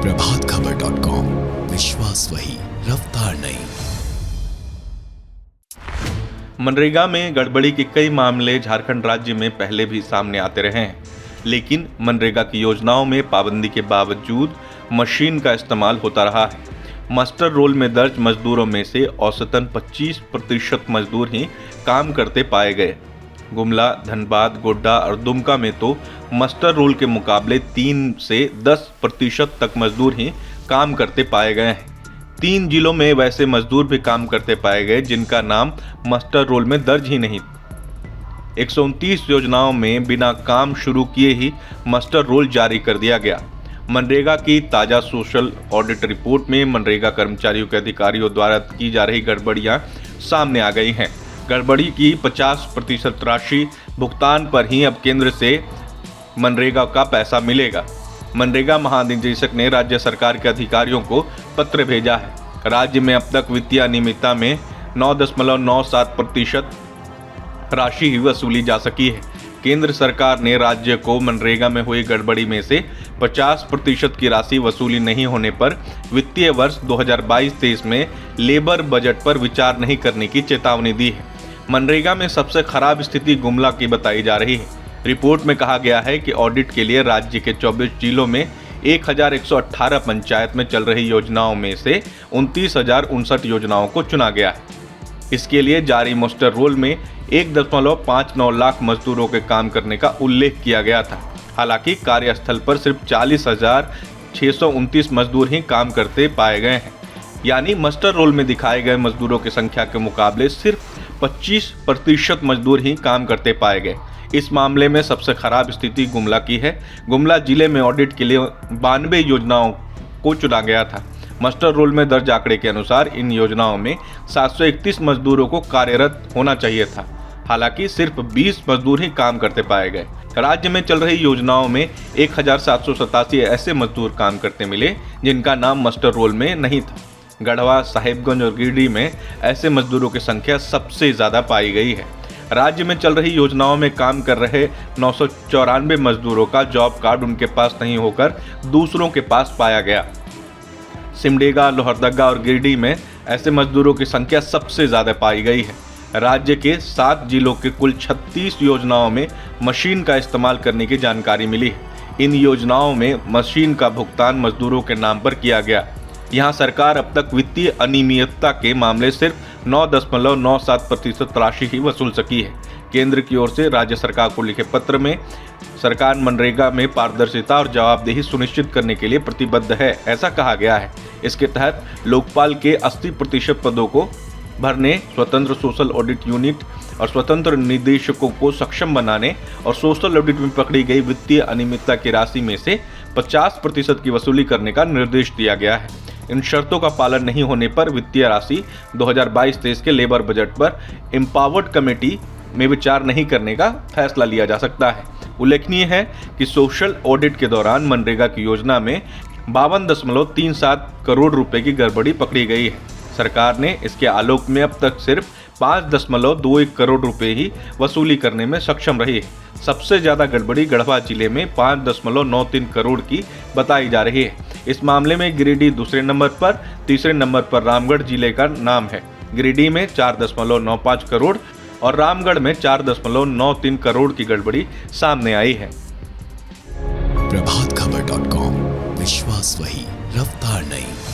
प्रभातखबर.com, विश्वास वही, रफ्तार नहीं। मनरेगा में गड़बड़ी के कई मामले झारखंड राज्य में पहले भी सामने आते रहे हैं, लेकिन मनरेगा की योजनाओं में पाबंदी के बावजूद मशीन का इस्तेमाल होता रहा है। मास्टर रोल में दर्ज मजदूरों में से औसतन 25% मजदूर ही काम करते पाए गए। गुमला, धनबाद, गोड्डा और दुमका में तो मास्टर रोल के मुकाबले 3 से 10% तक मजदूर ही काम करते पाए गए हैं। 3 जिलों में वैसे मजदूर भी काम करते पाए गए जिनका नाम मास्टर रोल में दर्ज ही नहीं। 129 योजनाओं में बिना काम शुरू किए ही मास्टर रोल जारी कर दिया गया। मनरेगा की ताजा सोशल ऑडिट रिपोर्ट में मनरेगा कर्मचारियों के अधिकारियों द्वारा की जा रही गड़बड़ियां सामने आ गई हैं। गड़बड़ी की 50% राशि भुगतान पर ही अब केंद्र से मनरेगा का पैसा मिलेगा। मनरेगा महानिदेशक ने राज्य सरकार के अधिकारियों को पत्र भेजा है। राज्य में अब तक वित्तीय अनियमितता में 9.97% राशि ही वसूली जा सकी है। केंद्र सरकार ने राज्य को मनरेगा में हुई गड़बड़ी में से 50% की राशि वसूली नहीं होने पर वित्तीय वर्ष 2022-23 में लेबर बजट पर विचार नहीं करने की चेतावनी दी है। मनरेगा में सबसे खराब स्थिति गुमला की बताई जा रही है। रिपोर्ट में कहा गया है कि ऑडिट के लिए राज्य के 24 जिलों में 1118 पंचायत में चल रही योजनाओं में से 29,059 योजनाओं को चुना गया है। इसके लिए जारी मास्टर रोल में 1.59 लाख मजदूरों के काम करने का उल्लेख किया गया था। हालांकि कार्यस्थल पर सिर्फ 40,629 मजदूर ही काम करते पाए गए हैं, यानी मास्टर रोल में दिखाए गए मजदूरों की संख्या के मुकाबले सिर्फ 25% मजदूर ही काम करते पाए गए। इस मामले में सबसे खराब स्थिति गुमला की है। गुमला जिले में ऑडिट के लिए 92 योजनाओं को चुना गया था। मास्टर रोल में दर्ज आंकड़े के अनुसार इन योजनाओं में 731 मजदूरों को कार्यरत होना चाहिए था। हालांकि सिर्फ 20 मजदूर ही काम करते पाए गए। राज्य में चल रही योजनाओं में 1787 ऐसे मजदूर काम करते मिले जिनका नाम मास्टर रोल में नहीं था। गढ़वा, साहिबगंज और गिरिडीह में ऐसे मजदूरों की संख्या सबसे ज्यादा पाई गई है। राज्य में चल रही योजनाओं में काम कर रहे 994 मजदूरों का जॉब कार्ड उनके पास नहीं होकर दूसरों के पास पाया गया। सिमडेगा, लोहरदगा और गिरिडीह में ऐसे मजदूरों की संख्या सबसे ज्यादा पाई गई है। राज्य के 7 जिलों के कुल 36 योजनाओं में मशीन का इस्तेमाल करने की जानकारी मिली है। इन योजनाओं में मशीन का भुगतान मजदूरों के नाम पर किया गया। यहाँ सरकार अब तक वित्तीय अनियमितता के मामले सिर्फ 9.97% राशि ही वसूल सकी है। केंद्र की ओर से राज्य सरकार को लिखे पत्र में सरकार मनरेगा में पारदर्शिता और जवाबदेही सुनिश्चित करने के लिए प्रतिबद्ध है, ऐसा कहा गया है। इसके तहत लोकपाल के 80% पदों को भरने, स्वतंत्र सोशल ऑडिट यूनिट और स्वतंत्र निदेशकों को सक्षम बनाने और सोशल ऑडिट में पकड़ी गई वित्तीय अनियमितता की राशि में से 50% की वसूली करने का निर्देश दिया गया है। इन शर्तों का पालन नहीं होने पर वित्तीय राशि 2022-23 के लेबर बजट पर एम्पावर्ड कमेटी में विचार नहीं करने का फैसला लिया जा सकता है। उल्लेखनीय है कि सोशल ऑडिट के दौरान मनरेगा की योजना में 52.37 करोड़ रुपए की गड़बड़ी पकड़ी गई है। सरकार ने इसके आलोक में अब तक सिर्फ 5.21 करोड़ रुपए ही वसूली करने में सक्षम रही है। सबसे ज्यादा गड़बड़ी गढ़वा जिले में 5.93 करोड़ की बताई जा रही है। इस मामले में गिरिडीह दूसरे नंबर पर, तीसरे नंबर पर रामगढ़ जिले का नाम है। गिरिडीह में 4.95 करोड़ और रामगढ़ में 4.93 करोड़ की गड़बड़ी सामने आई है। प्रभातखबर.com, विश्वास वही, रफ्तार नहीं।